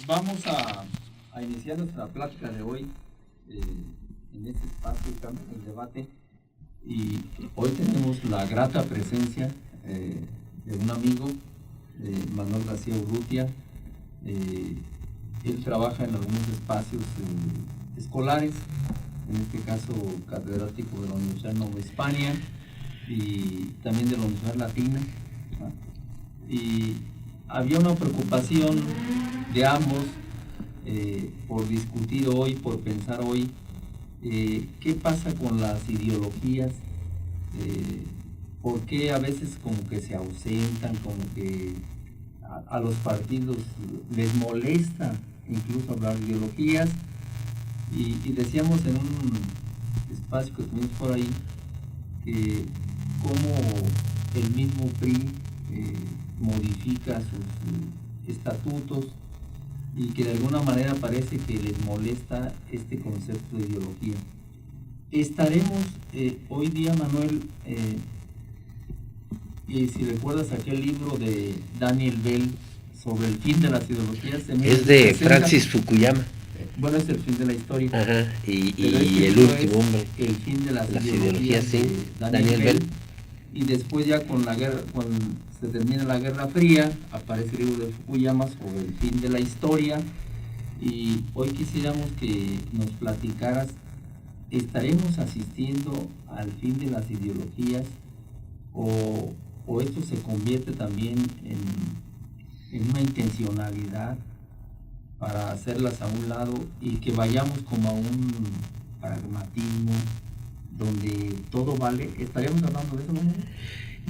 Vamos a iniciar nuestra plática de hoy en este espacio, el debate, y hoy tenemos la grata presencia de un amigo, Manuel García Urrutia. Él trabaja en algunos espacios escolares, en este caso catedrático de la Universidad Nueva Hispania y también de la Universidad Latina, ¿no? Y había una preocupación de ambos por discutir hoy, por pensar hoy, qué pasa con las ideologías, por qué a veces como que se ausentan, como que a los partidos les molesta incluso hablar de ideologías, y decíamos en un espacio que tuvimos por ahí, que cómo el mismo PRI modifica sus estatutos y que de alguna manera parece que les molesta este concepto de ideología. Estaremos hoy día, Manuel, y si recuerdas aquel libro de Daniel Bell sobre el fin de las ideologías, es de Francis Fukuyama. Bueno, es el fin de la historia. Ajá, y el último hombre. El fin de las ideologías, sí. de Daniel Bell. Y después ya con la guerra, cuando se termina la Guerra Fría, aparece el libro de Fukuyama sobre el fin de la historia. Y hoy quisiéramos que nos platicaras, ¿estaremos asistiendo al fin de las ideologías o esto se convierte también en una intencionalidad para hacerlas a un lado y que vayamos como a un pragmatismo donde todo vale? ¿Estaríamos hablando de eso, ¿no?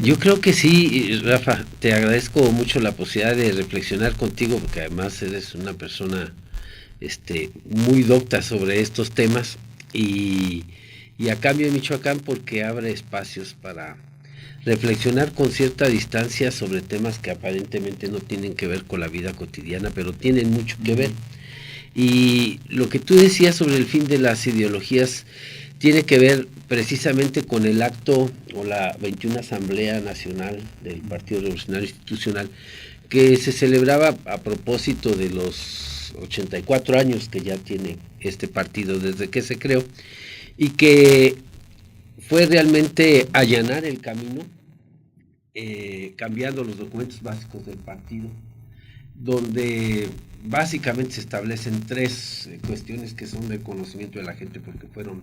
Yo creo que sí, Rafa. Te agradezco mucho la posibilidad de reflexionar contigo, porque además eres una persona muy docta sobre estos temas, y a cambio de Michoacán, porque abre espacios para reflexionar con cierta distancia sobre temas que aparentemente no tienen que ver con la vida cotidiana, pero tienen mucho que ver. Y lo que tú decías sobre el fin de las ideologías tiene que ver precisamente con el acto o la 21 Asamblea Nacional del Partido Revolucionario Institucional, que se celebraba a propósito de los 84 años que ya tiene este partido desde que se creó, y que fue realmente allanar el camino, cambiando los documentos básicos del partido, donde básicamente se establecen tres cuestiones que son de conocimiento de la gente porque fueron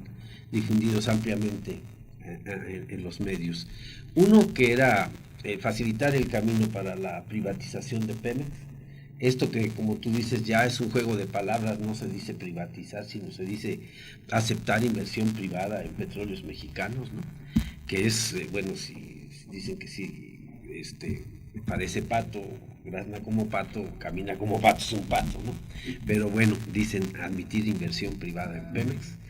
difundidos ampliamente en los medios. Uno, que era facilitar el camino para la privatización de Pemex. Esto que, como tú dices, ya es un juego de palabras, no se dice privatizar, sino se dice aceptar inversión privada en petróleos mexicanos, ¿no? Que es, bueno, si dicen que sí, parece pato, grazna como pato, camina como pato, es un pato, ¿no? Pero bueno, dicen admitir inversión privada en Pemex.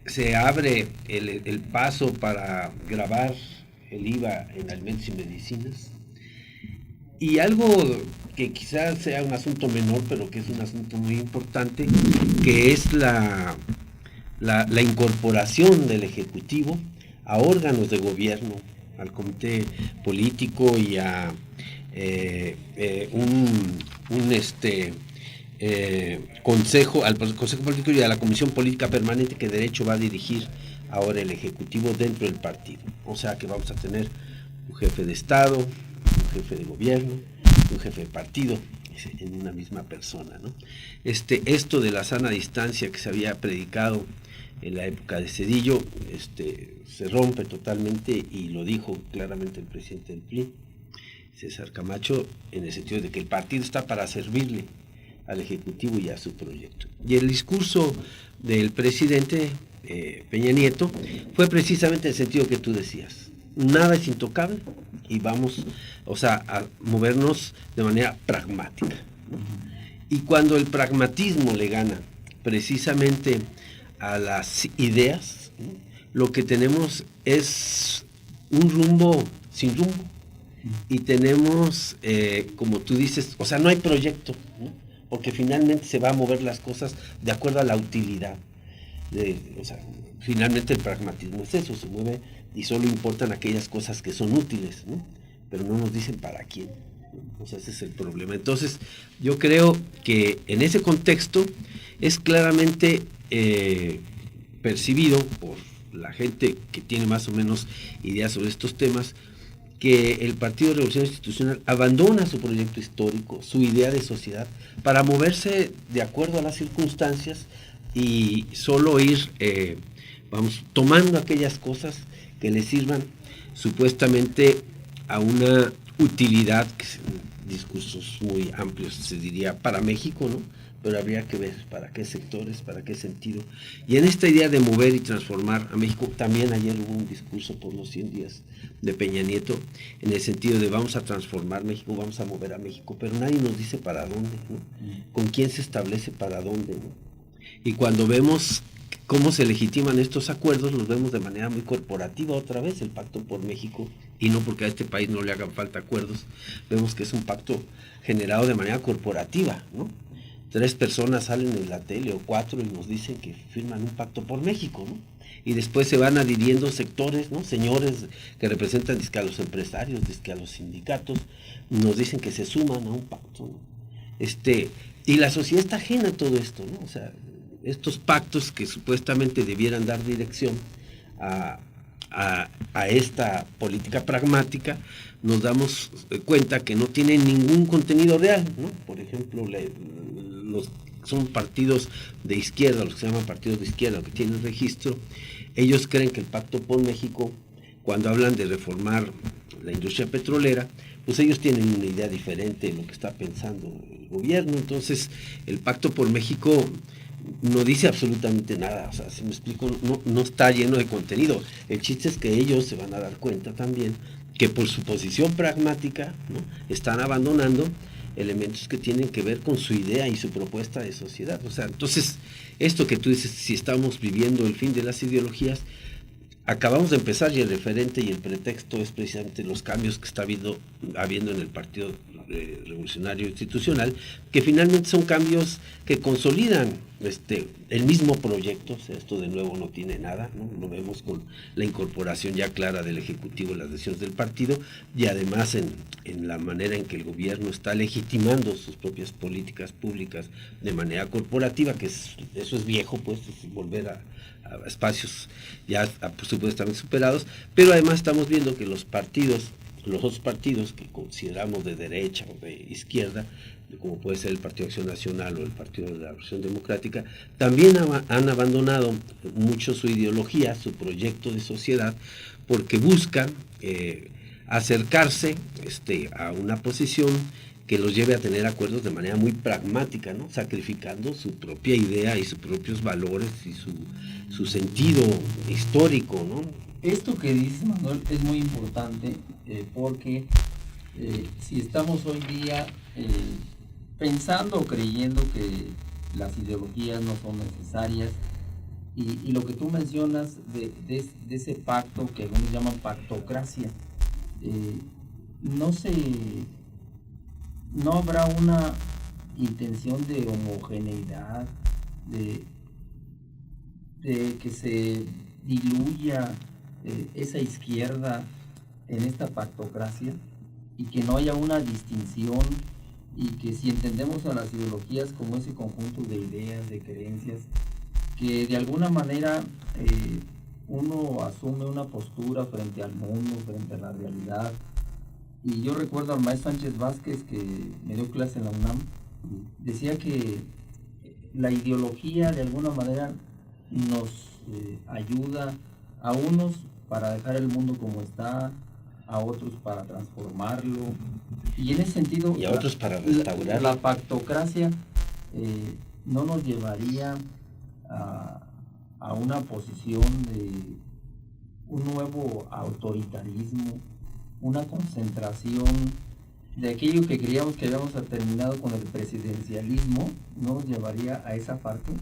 Se abre el paso para gravar el IVA en alimentos y medicinas. Y algo que quizás sea un asunto menor, pero que es un asunto muy importante, que es la incorporación del Ejecutivo a órganos de gobierno, al comité político y a consejo, al consejo político y a la comisión política permanente, que de hecho va a dirigir ahora el Ejecutivo dentro del partido. O sea que vamos a tener un jefe de Estado, un jefe de gobierno, un jefe de partido en una misma persona, ¿no? Esto de la sana distancia que se había predicado en la época de Zedillo, se rompe totalmente, y lo dijo claramente el presidente del PRI, César Camacho, en el sentido de que el partido está para servirle al Ejecutivo y a su proyecto. Y el discurso del presidente Peña Nieto fue precisamente en el sentido que tú decías: nada es intocable y vamos, a movernos de manera pragmática, ¿no? Y cuando el pragmatismo le gana precisamente a las ideas, ¿no?, lo que tenemos es un rumbo sin rumbo, y tenemos, como tú dices, no hay proyecto, ¿no?, porque finalmente se va a mover las cosas de acuerdo a la utilidad. Finalmente el pragmatismo es eso, se mueve y solo importan aquellas cosas que son útiles, ¿no? Pero no nos dicen para quién. O sea, ese es el problema. Entonces, yo creo que en ese contexto es claramente percibido por la gente que tiene más o menos ideas sobre estos temas, que el Partido de Revolución Institucional abandona su proyecto histórico, su idea de sociedad, para moverse de acuerdo a las circunstancias y solo ir, tomando aquellas cosas que le sirvan supuestamente a una utilidad, que discursos muy amplios se diría, para México, ¿no? Pero habría que ver para qué sectores, para qué sentido. Y en esta idea de mover y transformar a México, también ayer hubo un discurso por los 100 días de Peña Nieto, en el sentido de vamos a transformar México, vamos a mover a México, pero nadie nos dice para dónde, ¿no? Con quién se establece para dónde, ¿no? Y cuando vemos cómo se legitiman estos acuerdos, los vemos de manera muy corporativa otra vez, el Pacto por México, y no porque a este país no le hagan falta acuerdos, vemos que es un pacto generado de manera corporativa, ¿no? 3 personas salen en la tele o 4 y nos dicen que firman un pacto por México, ¿no? Y después se van adhiriendo sectores, ¿no? Señores que representan dizque a los empresarios, dizque a los sindicatos, nos dicen que se suman a un pacto, ¿no? Y la sociedad está ajena a todo esto, ¿no? O sea, estos pactos que supuestamente debieran dar dirección a esta política pragmática, nos damos cuenta que no tienen ningún contenido real, ¿no? Por ejemplo, son partidos de izquierda, los que se llaman partidos de izquierda, que tienen registro, ellos creen que el Pacto por México, cuando hablan de reformar la industria petrolera, pues ellos tienen una idea diferente de lo que está pensando el gobierno. Entonces el Pacto por México no dice absolutamente nada, o sea, si me explico, no está lleno de contenido. El chiste es que ellos se van a dar cuenta también que por su posición pragmática, ¿no?, están abandonando elementos que tienen que ver con su idea y su propuesta de sociedad. O sea, entonces, esto que tú dices, si estamos viviendo el fin de las ideologías, acabamos de empezar y el referente y el pretexto es precisamente los cambios que está habiendo en el Partido Revolucionario Institucional, que finalmente son cambios que consolidan el mismo proyecto. O sea, esto de nuevo no tiene nada, ¿no? Lo vemos con la incorporación ya clara del Ejecutivo en las decisiones del partido, y además en la manera en que el gobierno está legitimando sus propias políticas públicas de manera corporativa, que eso es viejo, pues, es volver a espacios ya supuestamente superados. Pero además estamos viendo que los otros partidos que consideramos de derecha o de izquierda, como puede ser el Partido de Acción Nacional o el Partido de la Revolución Democrática, también han abandonado mucho su ideología, su proyecto de sociedad, porque buscan acercarse a una posición que los lleve a tener acuerdos de manera muy pragmática, ¿no?, sacrificando su propia idea y sus propios valores y su sentido histórico, ¿no? Esto que dices, Manuel, es muy importante, porque si estamos hoy día pensando o creyendo que las ideologías no son necesarias, y lo que tú mencionas de ese pacto que algunos llaman pactocracia, no habrá una intención de homogeneidad, de que se diluya esa izquierda en esta pactocracia, y que no haya una distinción, y que si entendemos a las ideologías como ese conjunto de ideas, de creencias, que de alguna manera uno asume una postura frente al mundo, frente a la realidad. Y yo recuerdo al maestro Sánchez Vázquez, que me dio clase en la UNAM, decía que la ideología de alguna manera nos ayuda a unos para dejar el mundo como está, a otros para transformarlo, y en ese sentido, y a otros para restaurar. La pactocracia no nos llevaría a una posición de un nuevo autoritarismo, una concentración de aquello que creíamos que habíamos terminado con el presidencialismo. ¿No nos llevaría a esa parte?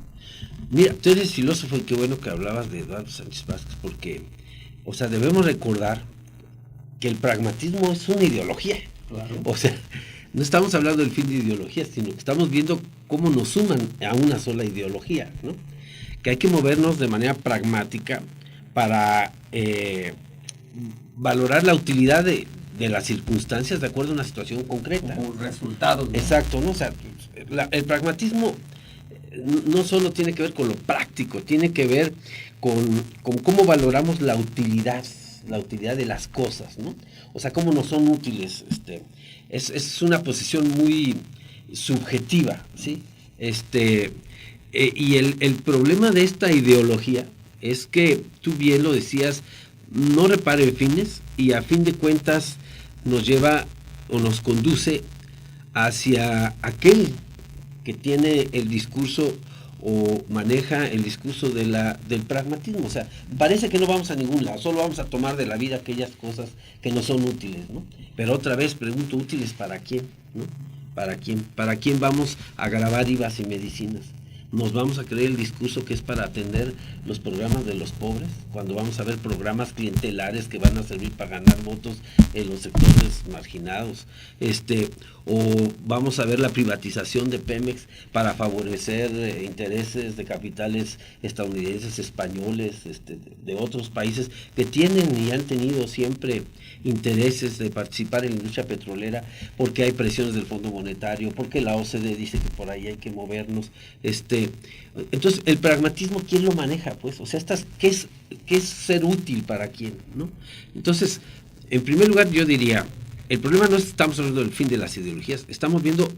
Mira, tú eres filósofo, y qué bueno que hablabas de Eduardo Sánchez Vázquez, porque, o sea, debemos recordar que el pragmatismo es una ideología. Claro. O sea, no estamos hablando del fin de ideologías, sino que estamos viendo cómo nos suman a una sola ideología, ¿no? Que hay que movernos de manera pragmática para valorar la utilidad de de las circunstancias de acuerdo a una situación concreta. Como resultados, ¿no? Exacto, ¿no? O sea, el pragmatismo no solo tiene que ver con lo práctico, tiene que ver con cómo valoramos la utilidad de las cosas, ¿no? O sea, cómo nos son útiles. Es una posición muy subjetiva, ¿sí? Y el problema de esta ideología es que tú bien lo decías, no repara en fines y a fin de cuentas nos lleva o nos conduce hacia aquel que tiene el discurso o maneja el discurso del pragmatismo. O sea, parece que no vamos a ningún lado, solo vamos a tomar de la vida aquellas cosas que no son útiles, ¿no? Pero otra vez pregunto, ¿útiles para quién? ¿No? ¿Para quién? ¿Para quién vamos a grabar IVAs y medicinas? ¿Nos vamos a creer el discurso que es para atender los programas de los pobres? Cuando vamos a ver programas clientelares que van a servir para ganar votos en los sectores marginados. O vamos a ver la privatización de Pemex para favorecer intereses de capitales estadounidenses, españoles, de otros países que tienen y han tenido siempre intereses de participar en la industria petrolera, porque hay presiones del Fondo Monetario, porque la OCDE dice que por ahí hay que movernos. Entonces, el pragmatismo, ¿quién lo maneja? Pues, o sea, ¿qué es ser útil para quién, ¿no? Entonces, en primer lugar, yo diría, el problema no es que estamos hablando del fin de las ideologías, estamos viendo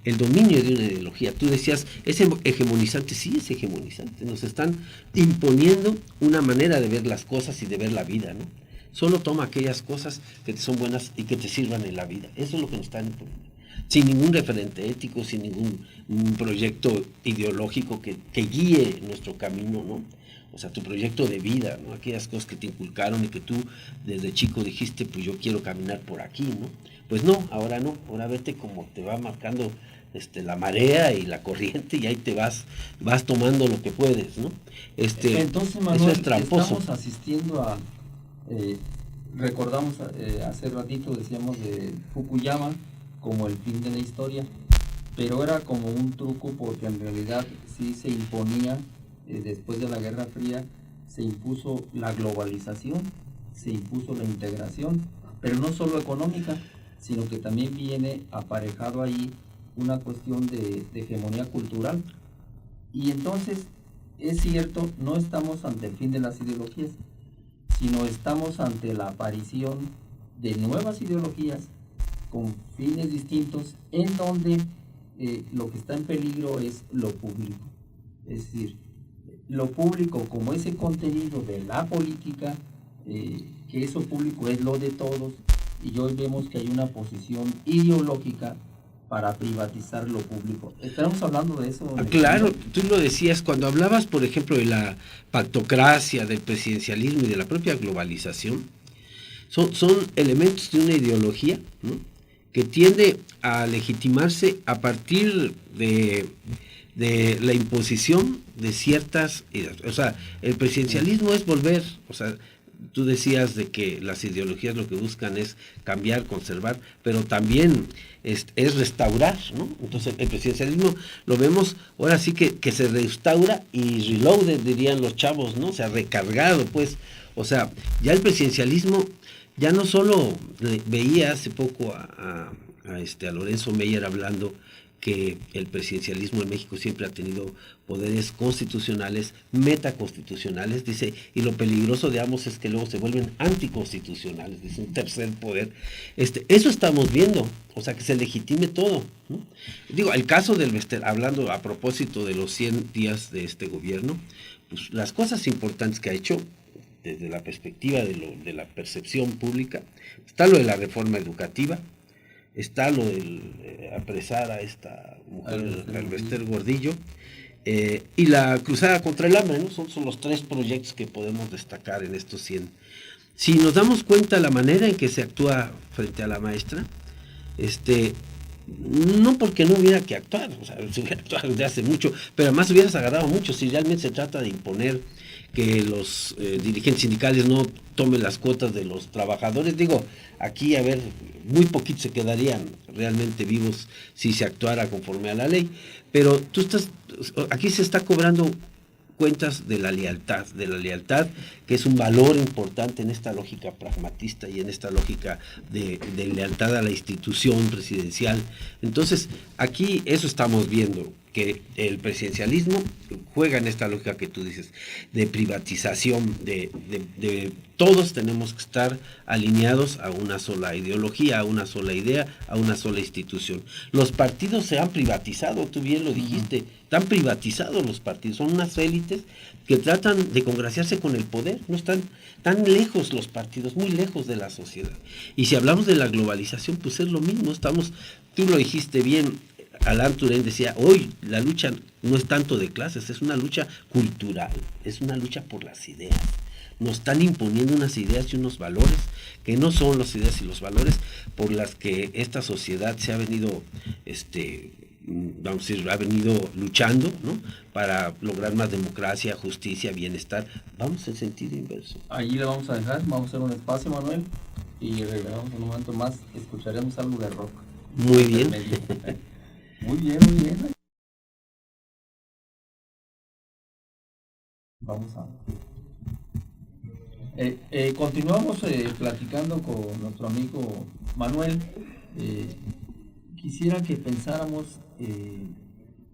el dominio de una ideología. Tú decías, ¿es hegemonizante? Sí, es hegemonizante. Nos están imponiendo una manera de ver las cosas y de ver la vida, ¿no? Solo toma aquellas cosas que te son buenas y que te sirvan en la vida. Eso es lo que nos están imponiendo. Sin ningún referente ético, sin ningún proyecto ideológico que guíe nuestro camino, ¿no? O sea, tu proyecto de vida, ¿no? Aquellas cosas que te inculcaron y que tú desde chico dijiste, pues yo quiero caminar por aquí, ¿no? Pues no, ahora vete como te va marcando la marea y la corriente y ahí te vas tomando lo que puedes, ¿no? Entonces, Manuel, eso es tramposo. Estamos asistiendo a, recordamos hace ratito, decíamos de Fukuyama como el fin de la historia, pero era como un truco porque en realidad sí se imponía, después de la Guerra Fría, se impuso la globalización, se impuso la integración, pero no solo económica, sino que también viene aparejado ahí una cuestión de hegemonía cultural. Y entonces, es cierto, no estamos ante el fin de las ideologías, sino estamos ante la aparición de nuevas ideologías con fines distintos, en donde lo que está en peligro es lo público. Es decir, lo público como ese contenido de la política, que eso público es lo de todos, y hoy vemos que hay una posición ideológica para privatizar lo público. ¿Estamos hablando de eso? Claro, tú lo decías, cuando hablabas, por ejemplo, de la pactocracia, del presidencialismo y de la propia globalización, son elementos de una ideología, ¿no?, que tiende a legitimarse a partir de la imposición de ciertas ideas. O sea, el presidencialismo es volver, o sea, tú decías de que las ideologías lo que buscan es cambiar, conservar, pero también es restaurar, ¿no? Entonces el presidencialismo lo vemos ahora sí que se restaura y reloaded, dirían los chavos, ¿no? O sea, recargado, pues. O sea, ya el presidencialismo ya no solo veía hace poco a Lorenzo Meyer hablando que el presidencialismo en México siempre ha tenido poderes constitucionales, metaconstitucionales, dice, y lo peligroso de ambos es que luego se vuelven anticonstitucionales, dice, un tercer poder. Eso estamos viendo, o sea, que se legitime todo, ¿no? Digo, el caso del Bester, hablando a propósito de los 100 días de este gobierno, pues las cosas importantes que ha hecho desde la perspectiva de la percepción pública, está lo de la reforma educativa, está lo del apresar a esta mujer, al Bester Gordillo, y la cruzada contra el hambre, ¿no? Son los tres proyectos que podemos destacar en estos 100. Si nos damos cuenta la manera en que se actúa frente a la maestra, no porque no hubiera que actuar, o sea, se hubiera actuado desde hace mucho, pero además hubieras agarrado mucho. Si realmente se trata de imponer que los dirigentes sindicales no tomen las cuotas de los trabajadores, digo, aquí, a ver, muy poquitos se quedarían realmente vivos si se actuara conforme a la ley, pero aquí se está cobrando cuentas de la lealtad, que es un valor importante en esta lógica pragmatista y en esta lógica de lealtad a la institución presidencial. Entonces, aquí eso estamos viendo, que el presidencialismo juega en esta lógica que tú dices, de privatización, de todos tenemos que estar alineados a una sola ideología, a una sola idea, a una sola institución. Los partidos se han privatizado, tú bien lo dijiste, están privatizados los partidos, son unas élites que tratan de congraciarse con el poder, no están tan lejos los partidos, muy lejos de la sociedad. Y si hablamos de la globalización, pues es lo mismo, tú lo dijiste bien, Alain Touraine decía, hoy la lucha no es tanto de clases, es una lucha cultural, es una lucha por las ideas. Nos están imponiendo unas ideas y unos valores que no son las ideas y los valores por las que esta sociedad se ha venido, vamos a decir, ha venido luchando, ¿no? Para lograr más democracia, justicia, bienestar. Vamos en sentido inverso. Allí le vamos a dejar, vamos a hacer un espacio, Manuel, y regresamos en un momento más, escucharemos algo de rock. Muy bien. Muy bien. Vamos a... continuamos platicando con nuestro amigo Manuel. Quisiera que pensáramos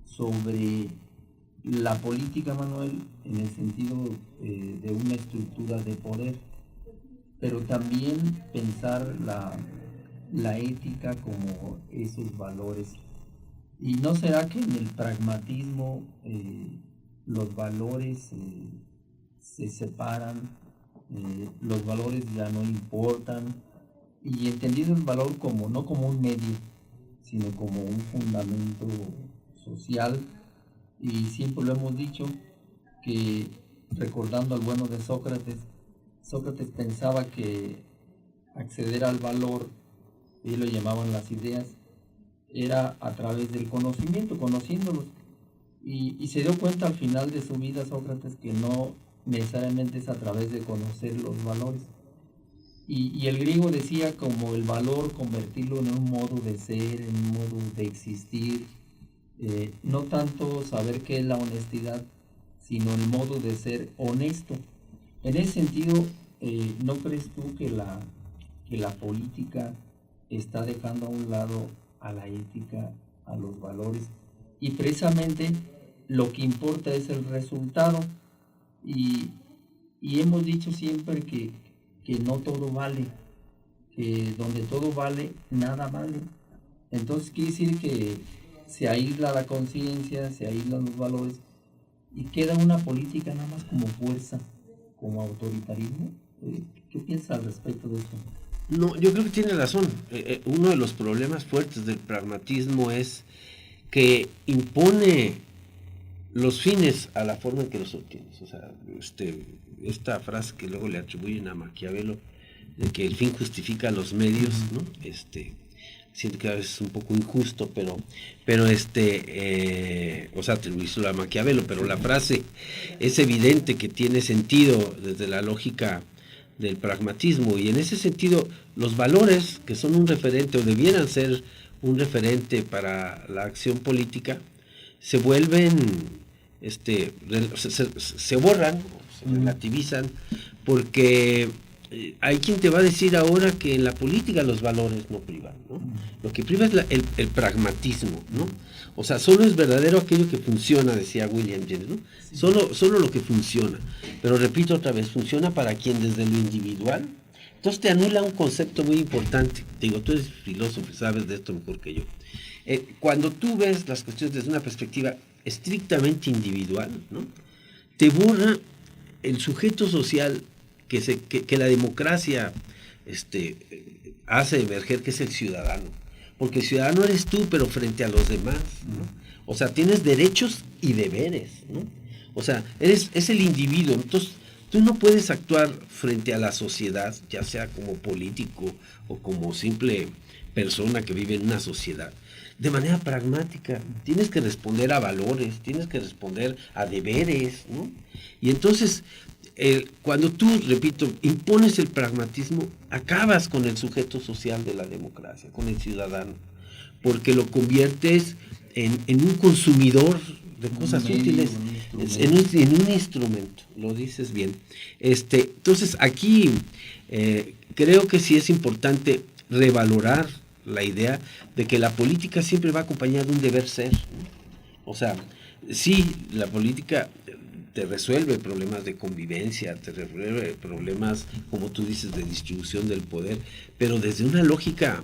sobre la política, Manuel, en el sentido de una estructura de poder, pero también pensar la ética como esos valores. ¿Y no será que en el pragmatismo los valores se separan, los valores ya no importan, y entendido el valor como no como un medio, sino como un fundamento social? Y siempre lo hemos dicho, que recordando al bueno de Sócrates pensaba que acceder al valor, ellos lo llamaban las ideas, era a través del conocimiento, conociéndolos. Y se dio cuenta al final de su vida Sócrates que no necesariamente es a través de conocer los valores. Y el griego decía como el valor convertirlo en un modo de ser, en un modo de existir, no tanto saber qué es la honestidad, sino el modo de ser honesto. En ese sentido, ¿no crees tú que la política está dejando a un lado a la ética, a los valores? Y precisamente lo que importa es el resultado. Y hemos dicho siempre que no todo vale, que donde todo vale, nada vale. Entonces quiere decir que se aísla la conciencia, se aíslan los valores y queda una política nada más como fuerza, como autoritarismo. ¿Qué piensas al respecto de esto? No, yo creo que tiene razón. Uno de los problemas fuertes del pragmatismo es que impone los fines a la forma en que los obtienes. O sea, esta frase que luego le atribuyen a Maquiavelo, de que el fin justifica los medios, ¿no? Siento que a veces es un poco injusto, pero o sea, atribuírselo a Maquiavelo, pero la frase es evidente que tiene sentido desde la lógica del pragmatismo, y en ese sentido los valores, que son un referente o debieran ser un referente para la acción política, se vuelven se borran, se relativizan, porque hay quien te va a decir ahora que en la política los valores no privan, ¿no? Lo que priva es el pragmatismo, ¿no? O sea, solo es verdadero aquello que funciona, decía William James, ¿no? Sí. Solo lo que funciona. Pero repito otra vez, funciona para quien desde lo individual. Entonces te anula un concepto muy importante. Te digo, tú eres filósofo y sabes de esto mejor que yo. Cuando tú ves las cuestiones desde una perspectiva estrictamente individual, ¿no? Te borra el sujeto social que la democracia hace emerger, que es el ciudadano. Porque el ciudadano eres tú, pero frente a los demás, ¿no? O sea, tienes derechos y deberes, ¿no? O sea, es el individuo. Entonces, tú no puedes actuar frente a la sociedad, ya sea como político o como simple persona que vive en una sociedad, de manera pragmática. Tienes que responder a valores, tienes que responder a deberes, ¿no? Y entonces, cuando tú, repito, impones el pragmatismo, acabas con el sujeto social de la democracia, con el ciudadano, porque lo conviertes en un consumidor de cosas útiles, En un instrumento, lo dices bien. Entonces, aquí creo que sí es importante revalorar la idea de que la política siempre va acompañada de un deber ser, ¿no? O sea, sí, la política te resuelve problemas de convivencia, te resuelve problemas, como tú dices, de distribución del poder, pero desde una lógica,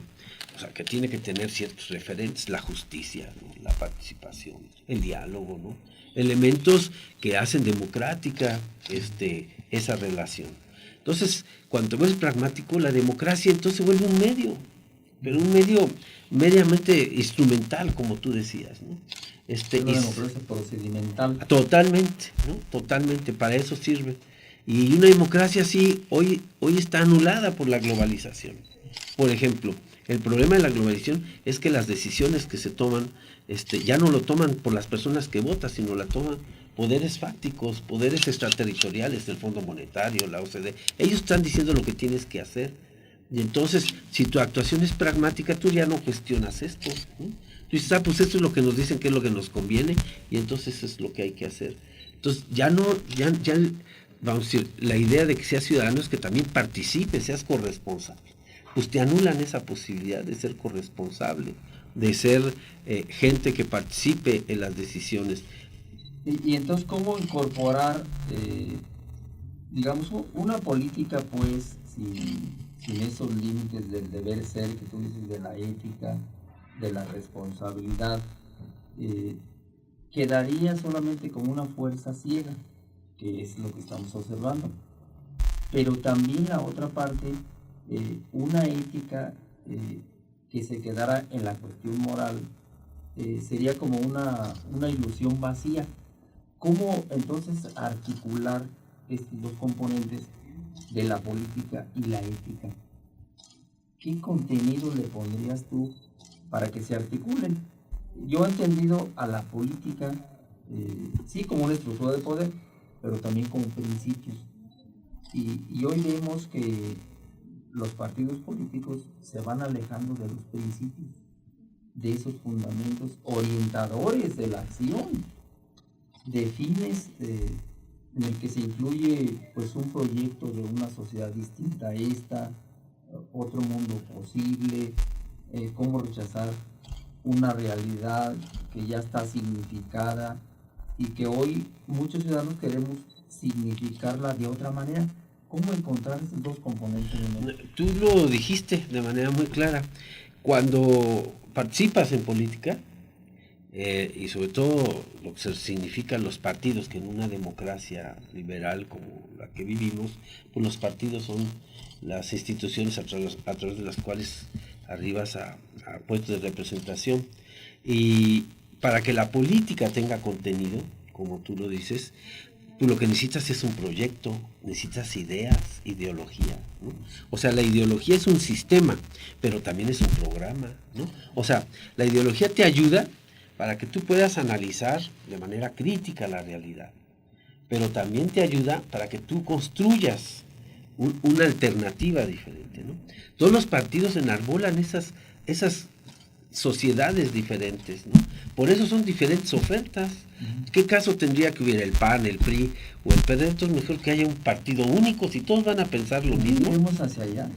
o sea, que tiene que tener ciertos referentes, la justicia, ¿no? La participación, el diálogo, ¿no? Elementos que hacen democrática esa relación. Entonces, cuando ves pragmático, la democracia entonces vuelve un medio, pero un medio mediamente instrumental, como tú decías, ¿no? Una democracia procedimental. Totalmente, ¿no? Totalmente, para eso sirve. Y una democracia así hoy está anulada por la globalización. Por ejemplo, el problema de la globalización es que las decisiones que se toman ya no lo toman por las personas que votan, sino la toman poderes fácticos, poderes extraterritoriales, el Fondo Monetario, la OCDE. Ellos están diciendo lo que tienes que hacer. Y entonces, si tu actuación es pragmática, tú ya no cuestionas esto, ¿no? Tú dices, pues esto es lo que nos dicen que es lo que nos conviene, y entonces es lo que hay que hacer. Entonces, ya vamos a decir, la idea de que seas ciudadano es que también participes, seas corresponsable. Pues te anulan esa posibilidad de ser corresponsable, de ser gente que participe en las decisiones. Y entonces, ¿cómo incorporar, digamos, una política, pues, sin esos límites del deber ser que tú dices, de la ética, de la responsabilidad, quedaría solamente como una fuerza ciega, que es lo que estamos observando? Pero también la otra parte, una ética que se quedara en la cuestión moral, sería como una ilusión vacía. ¿Cómo entonces articular estos dos componentes de la política y la ética? ¿Qué contenido le pondrías tú para que se articulen? Yo he entendido a la política, sí, como una estructura de poder, pero también como principios. Y hoy vemos que los partidos políticos se van alejando de los principios, de esos fundamentos orientadores de la acción, de fines en el que se incluye, pues, un proyecto de una sociedad distinta a esta, otro mundo posible, cómo rechazar una realidad que ya está significada y que hoy muchos ciudadanos queremos significarla de otra manera. ¿Cómo encontrar esos dos componentes? Tú lo dijiste de manera muy clara. Cuando participas en política, y sobre todo lo que significan los partidos, que en una democracia liberal como la que vivimos, pues los partidos son las instituciones a través de las cuales arribas a puestos de representación. Y para que la política tenga contenido, como tú lo dices, tú lo que necesitas es un proyecto, necesitas ideas, ideología, ¿no? O sea, la ideología es un sistema, pero también es un programa, ¿no? O sea, la ideología te ayuda para que tú puedas analizar de manera crítica la realidad, pero también te ayuda para que tú construyas una alternativa diferente, ¿no? Todos los partidos enarbolan esas sociedades diferentes, ¿no? Por eso son diferentes ofertas. ¿Qué caso tendría que hubiera el PAN, el PRI o el PRD? Entonces mejor que haya un partido único, si todos van a pensar lo mismo. ¿Vamos hacia allá?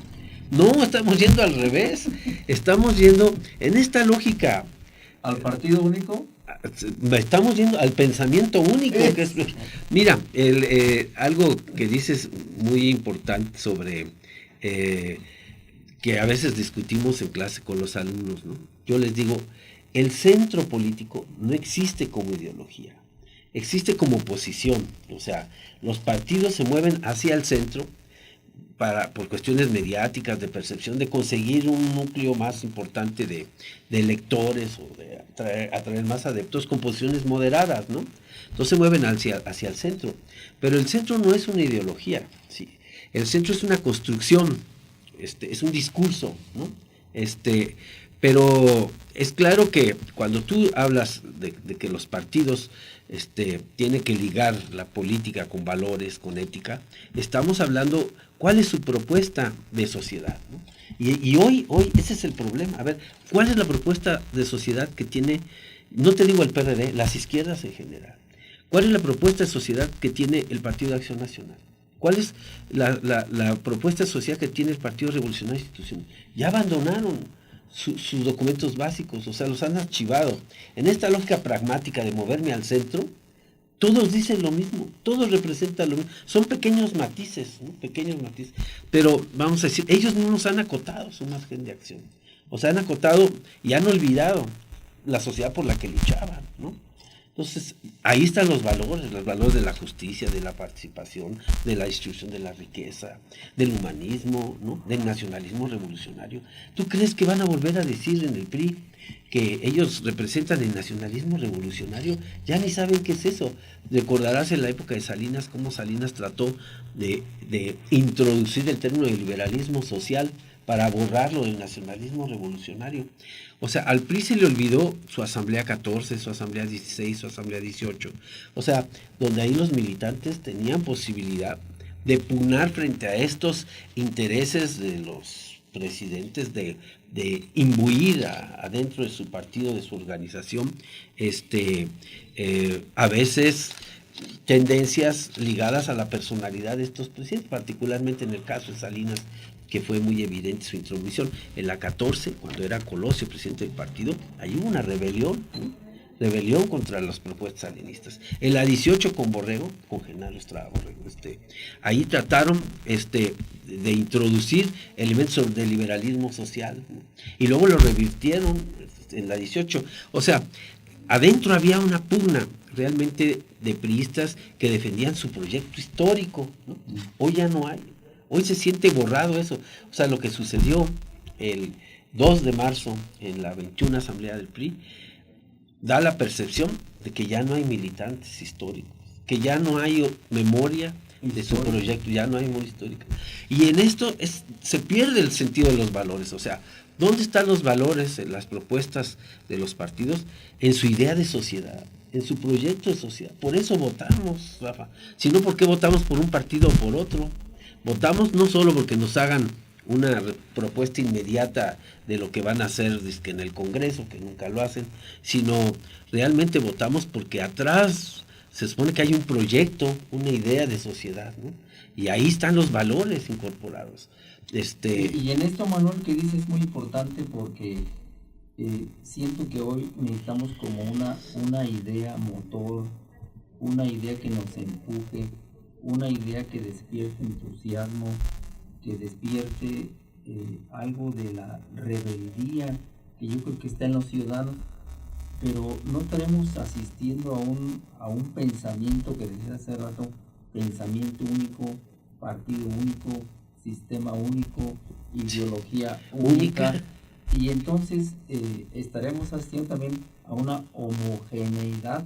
No, estamos yendo al revés. Estamos yendo en esta lógica. ¿Al partido único? Estamos yendo al pensamiento único. Que es, mira, algo que dices muy importante sobre que a veces discutimos en clase con los alumnos, ¿no? Yo les digo, el centro político no existe como ideología, existe como posición. O sea, los partidos se mueven hacia el centro por cuestiones mediáticas, de percepción, de conseguir un núcleo más importante de electores o de atraer más adeptos con posiciones moderadas, ¿no? Entonces se mueven hacia el centro. Pero el centro no es una ideología, ¿sí? El centro es una construcción, es un discurso, ¿no? Pero es claro que cuando tú hablas de que los partidos tienen que ligar la política con valores, con ética, estamos hablando cuál es su propuesta de sociedad, ¿no? Y hoy ese es el problema. A ver, ¿cuál es la propuesta de sociedad que tiene, no te digo el PRD, las izquierdas en general? ¿Cuál es la propuesta de sociedad que tiene el Partido de Acción Nacional? ¿Cuál es la propuesta de sociedad que tiene el Partido Revolucionario Institucional? Ya abandonaron sus documentos básicos, o sea, los han archivado. En esta lógica pragmática de moverme al centro, todos dicen lo mismo, todos representan lo mismo. Son pequeños matices, ¿no? Pequeños matices. Pero vamos a decir, ellos mismos han acotado su margen de acción. O sea, han acotado y han olvidado la sociedad por la que luchaban, ¿no? Entonces, ahí están los valores de la justicia, de la participación, de la distribución de la riqueza, del humanismo, ¿no? Del nacionalismo revolucionario. ¿Tú crees que van a volver a decir en el PRI que ellos representan el nacionalismo revolucionario? Ya ni saben qué es eso. Recordarás en la época de Salinas cómo Salinas trató de introducir el término de liberalismo social para borrarlo del nacionalismo revolucionario. O sea, al PRI se le olvidó su asamblea 14, su asamblea 16, su asamblea 18. O sea, donde ahí los militantes tenían posibilidad de pugnar frente a estos intereses de los presidentes, de imbuir adentro de su partido, de su organización, a veces tendencias ligadas a la personalidad de estos presidentes, particularmente en el caso de Salinas, que fue muy evidente su intromisión. En la 14, cuando era Colosio presidente del partido, ahí hubo una rebelión, ¿no? Rebelión contra las propuestas salinistas. En la 18 con Borrego, con Genaro Estrada Borrego, ahí trataron de introducir elementos de liberalismo social, ¿no? Y luego lo revirtieron en la 18. O sea, adentro había una pugna realmente de priistas que defendían su proyecto histórico, ¿no? Hoy ya no hay. Hoy se siente borrado eso. O sea, lo que sucedió el 2 de marzo en la 21 Asamblea del PRI da la percepción de que ya no hay militantes históricos, que ya no hay memoria de su proyecto, ya no hay memoria histórica. Y en esto se pierde el sentido de los valores. O sea, ¿dónde están los valores en las propuestas de los partidos? En su idea de sociedad, en su proyecto de sociedad. Por eso votamos, Rafa. Si no, ¿por qué votamos por un partido o por otro? Votamos no solo porque nos hagan una propuesta inmediata de lo que van a hacer en el Congreso, que nunca lo hacen, sino realmente votamos porque atrás se supone que hay un proyecto, una idea de sociedad, ¿no? Y ahí están los valores incorporados. Y en esto, Manuel, que dices es muy importante porque siento que hoy necesitamos como una idea motor, una idea que nos empuje, una idea que despierte entusiasmo, que despierte algo de la rebeldía que yo creo que está en los ciudadanos, pero no estaremos asistiendo a un pensamiento que decía hace rato, pensamiento único, partido único, sistema único, ideología única, y entonces estaremos asistiendo también a una homogeneidad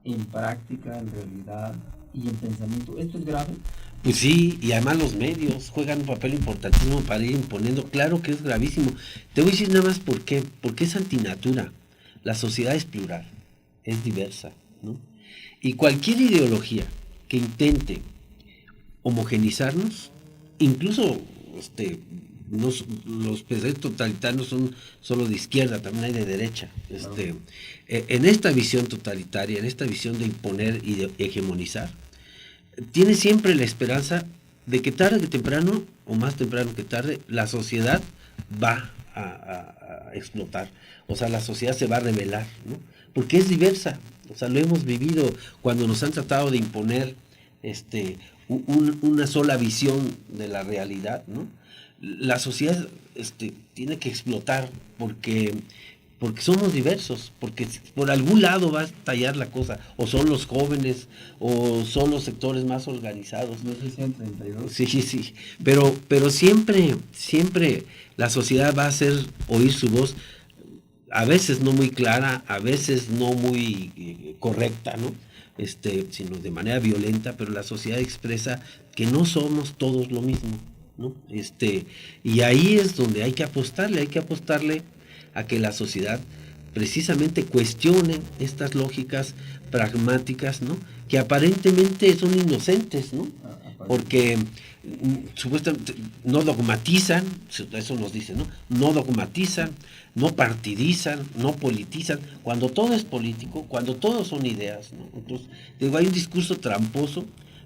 en práctica, en realidad y en pensamiento. ¿Esto es grave? Pues sí, y además los medios juegan un papel importantísimo para ir imponiendo. Claro que es gravísimo. Te voy a decir nada más por qué. Porque es antinatura. La sociedad es plural, es diversa, ¿no? Y cualquier ideología que intente homogenizarnos, incluso los presidentes totalitarios son solo de izquierda, también hay de derecha. En esta visión totalitaria, en esta visión de imponer y de hegemonizar, tiene siempre la esperanza de que tarde que temprano, o más temprano que tarde, la sociedad va a explotar. O sea, la sociedad se va a rebelar, ¿no? Porque es diversa. O sea, lo hemos vivido cuando nos han tratado de imponer una sola visión de la realidad, ¿no? La sociedad tiene que explotar porque somos diversos, porque por algún lado va a estallar la cosa, o son los jóvenes, o son los sectores más organizados. No sé si en 32. Sí, pero siempre la sociedad va a hacer oír su voz, a veces no muy clara, a veces no muy correcta, ¿no? Sino de manera violenta, pero la sociedad expresa que no somos todos lo mismo, ¿no? Y ahí es donde hay que apostarle a que la sociedad precisamente cuestione estas lógicas pragmáticas, ¿no? Que aparentemente son inocentes, ¿no? porque supuestamente no dogmatizan, eso nos dicen, ¿no? No dogmatizan, no partidizan, no politizan, cuando todo es político, cuando todo son ideas, ¿no? Entonces, digo, hay un discurso tramposo.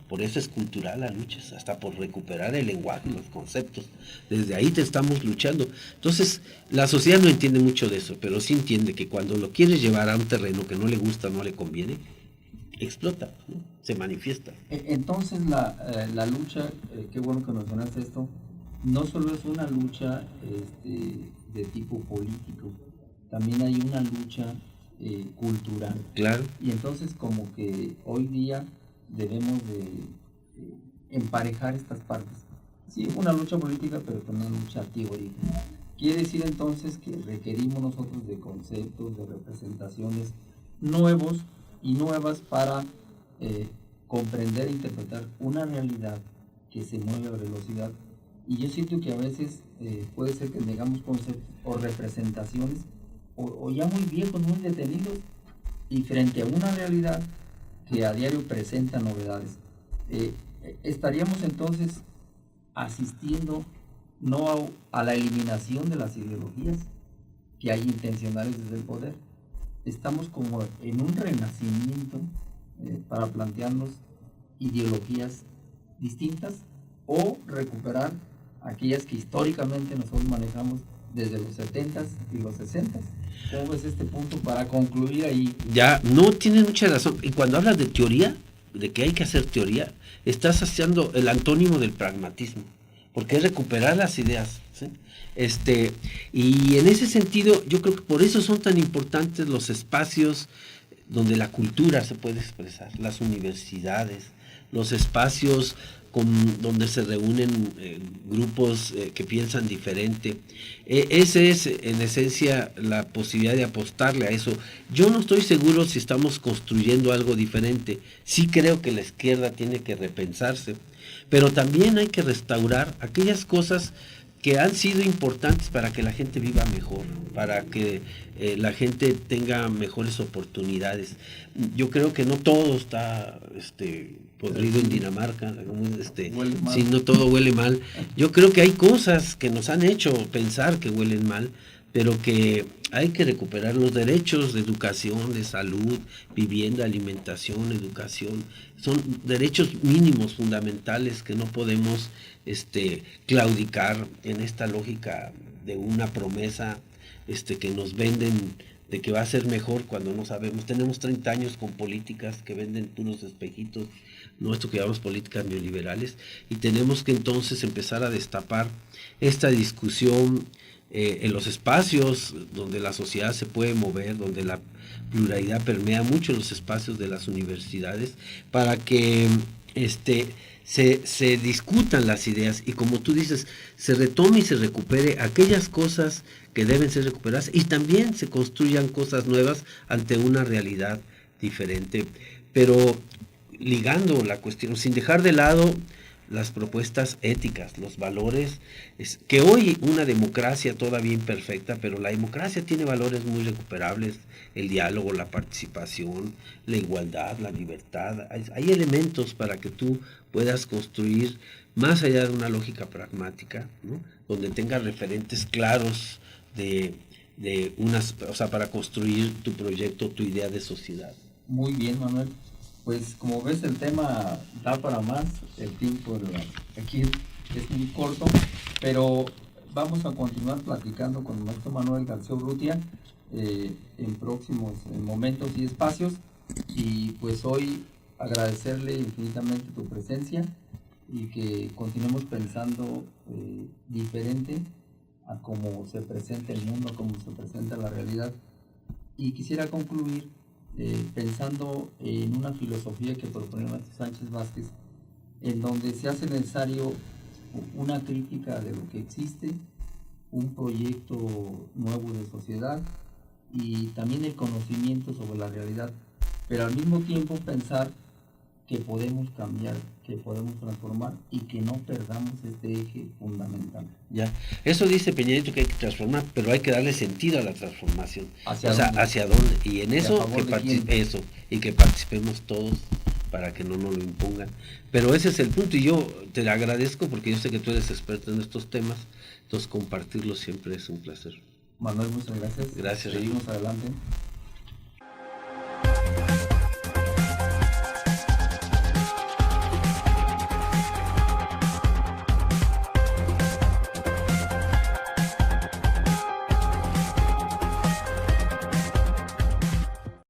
Por eso es cultural la lucha, hasta por recuperar el lenguaje, los conceptos. Desde ahí te estamos luchando. Entonces, la sociedad no entiende mucho de eso, pero sí entiende que cuando lo quieres llevar a un terreno que no le gusta, no le conviene, explota, ¿no? Se manifiesta. Entonces, la lucha, qué bueno que mencionaste esto, no solo es una lucha de tipo político, también hay una lucha cultural. Claro. Y entonces, como que hoy día debemos de emparejar estas partes. Sí, una lucha política, pero con una lucha teórica. Quiere decir entonces que requerimos nosotros de conceptos, de representaciones nuevos y nuevas para comprender e interpretar una realidad que se mueve a velocidad. Y yo siento que a veces puede ser que tengamos conceptos o representaciones o ya muy viejos, muy detenidos, y frente a una realidad que a diario presenta novedades. Estaríamos entonces asistiendo no a la eliminación de las ideologías que hay intencionales desde el poder. Estamos como en un renacimiento para plantearnos ideologías distintas o recuperar aquellas que históricamente nosotros manejamos desde los 70s y los 60s. ¿Cómo ves este punto para concluir ahí? Ya, no tienes mucha razón. Y cuando hablas de teoría, de que hay que hacer teoría, estás haciendo el antónimo del pragmatismo, porque es recuperar las ideas, ¿sí? Y en ese sentido, yo creo que por eso son tan importantes los espacios donde la cultura se puede expresar, las universidades, los espacios donde se reúnen grupos que piensan diferente. Ese es en esencia la posibilidad de apostarle a eso. Yo no estoy seguro si estamos construyendo algo diferente. Sí creo que la izquierda tiene que repensarse, pero también hay que restaurar aquellas cosas que han sido importantes para que la gente viva mejor, para que la gente tenga mejores oportunidades. Yo creo que no todo está podrido en Dinamarca, si no todo huele mal. Yo creo que hay cosas que nos han hecho pensar que huelen mal, pero que hay que recuperar los derechos de educación, de salud, vivienda, alimentación, educación. Son derechos mínimos fundamentales que no podemos claudicar en esta lógica de una promesa que nos venden de que va a ser mejor cuando no sabemos. Tenemos 30 años con políticas que venden unos espejitos, no esto que llamamos políticas neoliberales, y tenemos que entonces empezar a destapar esta discusión en los espacios donde la sociedad se puede mover, donde la pluralidad permea mucho en los espacios de las universidades, para que se discutan las ideas y, como tú dices, se retome y se recupere aquellas cosas que deben ser recuperadas y también se construyan cosas nuevas ante una realidad diferente, pero ligando la cuestión, sin dejar de lado las propuestas éticas, los valores, que hoy una democracia todavía imperfecta, pero la democracia tiene valores muy recuperables, el diálogo, la participación, la igualdad, la libertad. Hay elementos para que tú puedas construir más allá de una lógica pragmática, ¿no? Donde tengas referentes claros para construir tu proyecto, tu idea de sociedad. Muy bien, Manuel. Pues como ves, el tema da para más, el tiempo aquí es muy corto, pero vamos a continuar platicando con el maestro Manuel García Urrutia en próximos momentos y espacios, y pues hoy agradecerle infinitamente tu presencia y que continuemos pensando diferente a cómo se presenta el mundo, a cómo se presenta la realidad. Y quisiera concluir pensando en una filosofía que propone Maestro Sánchez Vázquez, en donde se hace necesario una crítica de lo que existe, un proyecto nuevo de sociedad y también el conocimiento sobre la realidad, pero al mismo tiempo pensar que podemos cambiar, que podemos transformar y que no perdamos este eje fundamental. Ya, eso dice Peña Nieto, que hay que transformar, pero hay que darle sentido a la transformación. ¿Hacia dónde? Y en eso, y que participemos todos para que no nos lo impongan. Pero ese es el punto y yo te agradezco porque yo sé que tú eres experto en estos temas, entonces compartirlo siempre es un placer. Manuel, muchas gracias. Gracias. Seguimos adelante.